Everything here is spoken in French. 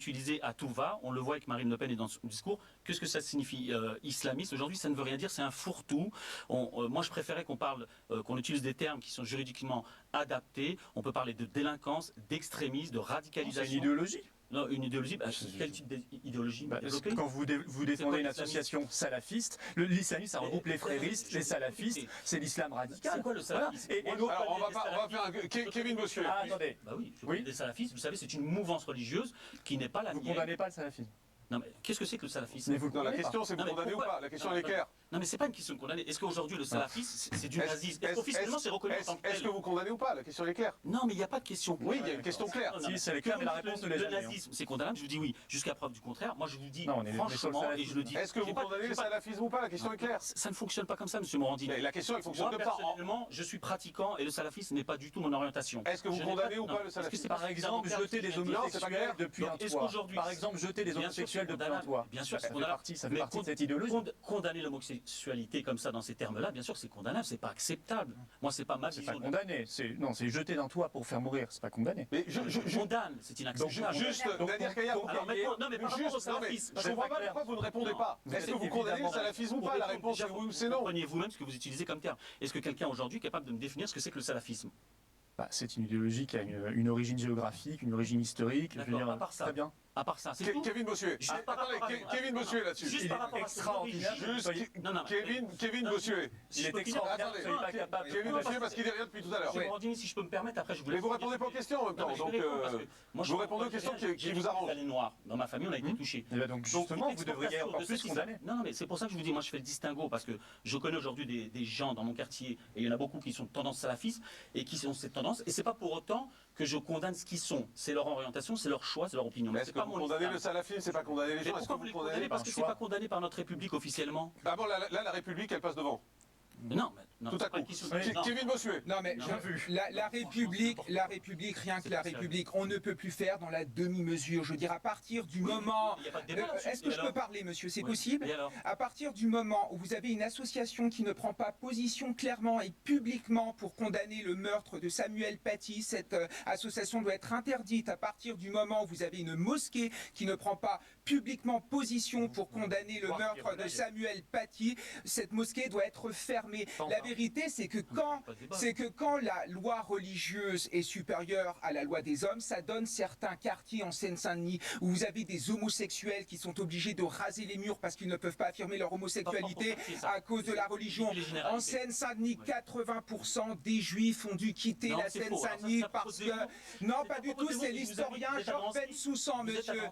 utilisé à tout va, on le voit avec Marine Le Pen et dans son discours. Qu'est-ce que ça signifie islamiste? Aujourd'hui, ça ne veut rien dire, c'est un fourre-tout. Moi, je préférais qu'on parle, qu'on utilise des termes qui sont juridiquement adaptés. On peut parler de délinquance, d'extrémisme, de radicalisation. C'est une idéologie. Non, une idéologie, quel type d'idéologie quand vous défendez une association salafiste, l'islamisme, ça regroupe les fréristes, les salafistes, c'est l'islam radical. C'est quoi le salafisme? Voilà. Alors, on va faire un... Kevin Bossuet. Ah, attendez. Bah oui, des salafistes, vous savez, c'est une mouvance religieuse qui n'est pas la Vous mienne. condamnez pas le salafisme? Non, mais qu'est-ce que c'est que le salafisme? Mais vous le Non, la condamnez question, c'est vous Non, mais condamnez ou pourquoi pas? La question, elle est claire. Non, mais c'est pas une question de condamner. Est-ce qu'aujourd'hui, le salafisme, c'est du nazisme? Est-ce qu'officiellement, c'est reconnu en tant que tel? Est-ce que vous condamnez ou pas? La question, elle est claire. Non, mais il n'y a pas de question. Oui, il y a une question claire. Si, c'est clair, mais la réponse ne l'est Le jamais. nazisme, c'est condamnable, je vous dis oui. Jusqu'à preuve du contraire, moi je vous dis Non, on est sur le franchement, et je le dis. Est-ce que vous condamnez le salafisme ou pas? La question est claire. Ça ne fonctionne pas comme ça, monsieur Morandini. Mais la question, elle fonctionne Moi, comme ça. personnellement, je suis pratiquant et le salafisme n'est pas du tout mon orientation. Est-ce que vous Je n'ai condamnez ou non. pas le Est-ce que salafisme? c'est Par exemple, jeter des homosexuels depuis un Est-ce toit. qu'aujourd'hui, Par exemple, jeter des bien sûr, homosexuels c'est depuis un condamnable. toit. Bien sûr, Ça c'est fait partie de cette idéologie. Condamner l'homosexualité comme ça, dans ces termes-là, bien sûr, c'est condamnable, c'est pas acceptable. Moi, c'est pas ma C'est vision. pas condamné. Non, c'est jeter d'un toit pour faire mourir. C'est pas condamné. Mais Je condamne, c'est inacceptable. juste, Nadir Kaya, Alors maintenant, non, mais par rapport au salafisme, je comprends pas pourquoi vous ne répondez pas. Est-ce que vous condamnez le salafisme ou pas? La réponse est oui ou c'est non. Comprenez vous-même ce que vous utilisez comme terme. Est-ce que quelqu'un aujourd'hui est capable de me définir ce que c'est que le salafisme? C'est une idéologie qui a une origine géographique, une origine historique. Je veux dire, à part ça. très bien. À part ça, c'est tout. Kevin Bossuet. Attendez, Kevin Bossuet là-dessus. Juste par rapport à ce extraordinaire. Kevin Bossuet. Il est extraordinaire. Soyez pas capable. Kevin Bossuet parce qu'il est rien depuis tout à l'heure. Monsieur Morandini, si je peux me permettre, après je vous Mais laisse. vous répondez pas aux questions en même temps. Donc vous répondez aux questions qui vous arrangent. Les Noirs. Dans ma famille, on a été touchés. Donc justement, vous devriez encore plus condamner. Non, mais c'est pour ça que je vous dis, moi je fais le distinguo, parce que je connais aujourd'hui des gens dans mon quartier, et il y en a beaucoup qui sont de tendance salafiste, et qui ont cette tendance, et c'est pas pour autant que je condamne ce qu'ils sont. C'est leur orientation, c'est leur choix, c'est leur opinion. Mais est-ce que vous condamnez le salafisme? C'est pas condamner les gens. Est-ce que vous condamnez? Parce que c'est pas condamné par notre République officiellement. D'abord, là, la République, elle passe devant. Non, tout à coup. Kevin Bossuet. Non mais la République, rien que la République, on ne peut plus faire dans la demi-mesure. Je veux dire, à partir du moment... Est-ce que je peux parler, monsieur? C'est possible? À partir du moment où vous avez une association qui ne prend pas position clairement et publiquement pour condamner le meurtre de Samuel Paty, cette association doit être interdite. À partir du moment où vous avez une mosquée qui ne prend pas publiquement position pour condamner le meurtre de Samuel Paty, cette mosquée doit être fermée. La vérité, c'est que quand la loi religieuse est supérieure à la loi des hommes, ça donne certains quartiers en Seine-Saint-Denis où vous avez des homosexuels qui sont obligés de raser les murs parce qu'ils ne peuvent pas affirmer leur homosexualité à cause de la religion. En Seine-Saint-Denis, 80% des Juifs ont dû quitter la Seine-Saint-Denis parce que... Non, pas du tout, c'est l'historien Georges Bensoussan, monsieur.